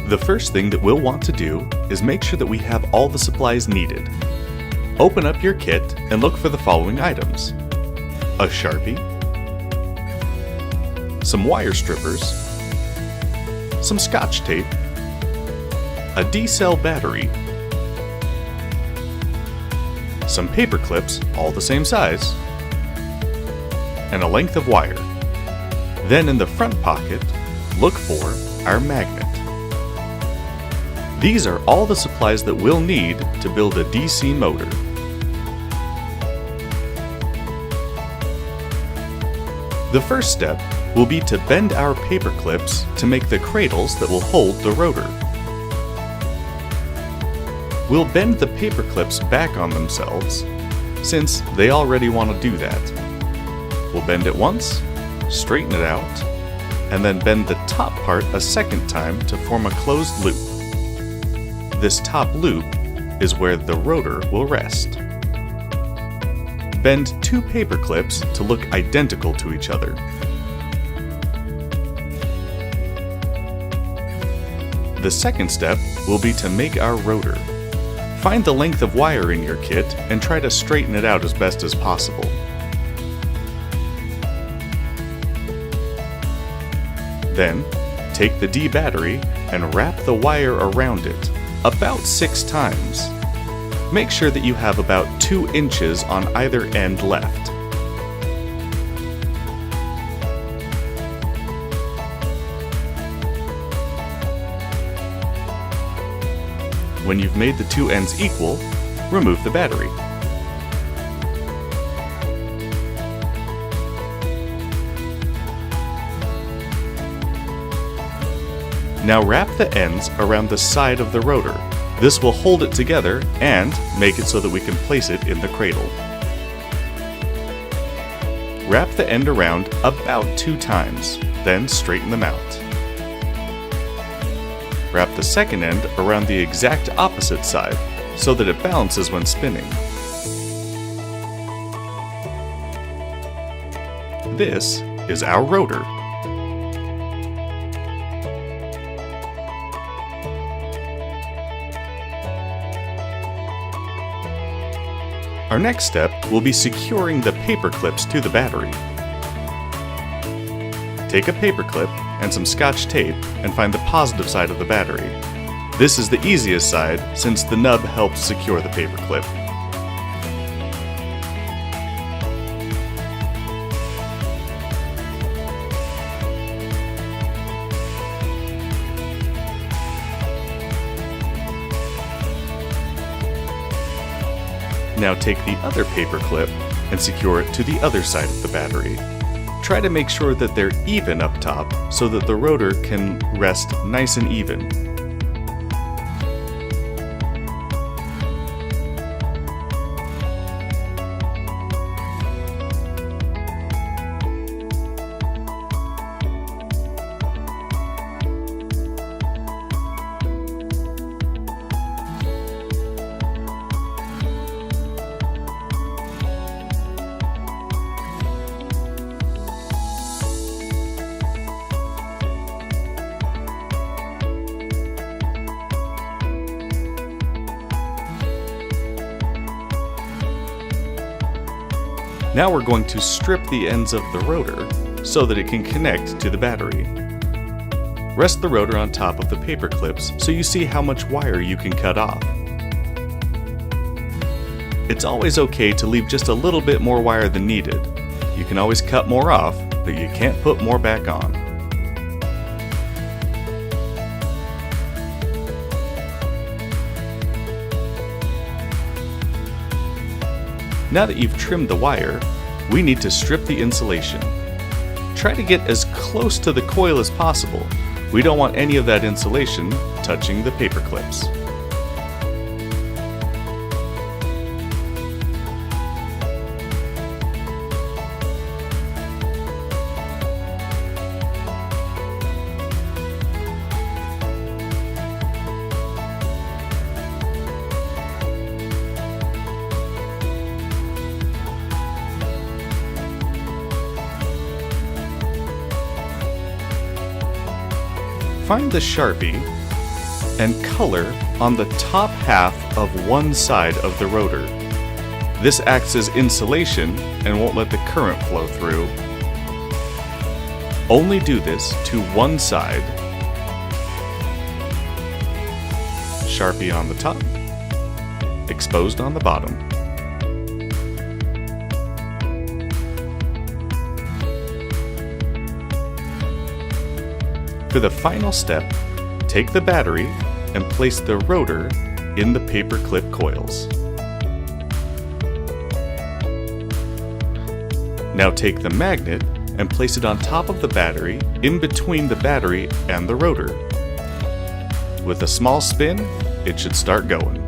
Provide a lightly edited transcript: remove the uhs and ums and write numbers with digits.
The first thing that we'll want to do is make sure that we have all the supplies needed. Open up your kit and look for the following items: a Sharpie, some wire strippers, some Scotch tape, a D-cell battery, some paper clips, all the same size, and a length of wire. Then in the front pocket, look for our magnet. These are all the supplies that we'll need to build a DC motor. The first step will be to bend our paper clips to make the cradles that will hold the rotor. We'll bend the paper clips back on themselves, since they already want to do that. We'll bend it once, straighten it out, and then bend the top part a second time to form a closed loop. This top loop is where the rotor will rest. Bend two paper clips to look identical to each other. The second step will be to make our rotor. Find the length of wire in your kit and try to straighten it out as best as possible. Then, take the D battery and wrap the wire around it about 6 times. Make sure that you have about 2 inches on either end left. When you've made the 2 ends equal, remove the battery. Now wrap the ends around the side of the rotor. This will hold it together and make it so that we can place it in the cradle. Wrap the end around about 2 times, then straighten them out. Wrap the second end around the exact opposite side so that it balances when spinning. This is our rotor. Our next step will be securing the paper clips to the battery. Take a paper clip and some Scotch tape and find the positive side of the battery. This is the easiest side since the nub helps secure the paper clip. Now take the other paper clip and secure it to the other side of the battery. Try to make sure that they're even up top so that the rotor can rest nice and even. Now we're going to strip the ends of the rotor so that it can connect to the battery. Rest the rotor on top of the paper clips so you see how much wire you can cut off. It's always okay to leave just a little bit more wire than needed. You can always cut more off, but you can't put more back on. Now that you've trimmed the wire, we need to strip the insulation. Try to get as close to the coil as possible. We don't want any of that insulation touching the paper clips. Find the Sharpie and color on the top half of one side of the rotor. This acts as insulation and won't let the current flow through. Only do this to one side. Sharpie on the top, exposed on the bottom. For the final step, take the battery and place the rotor in the paperclip coils. Now take the magnet and place it on top of the battery, in between the battery and the rotor. With a small spin, it should start going.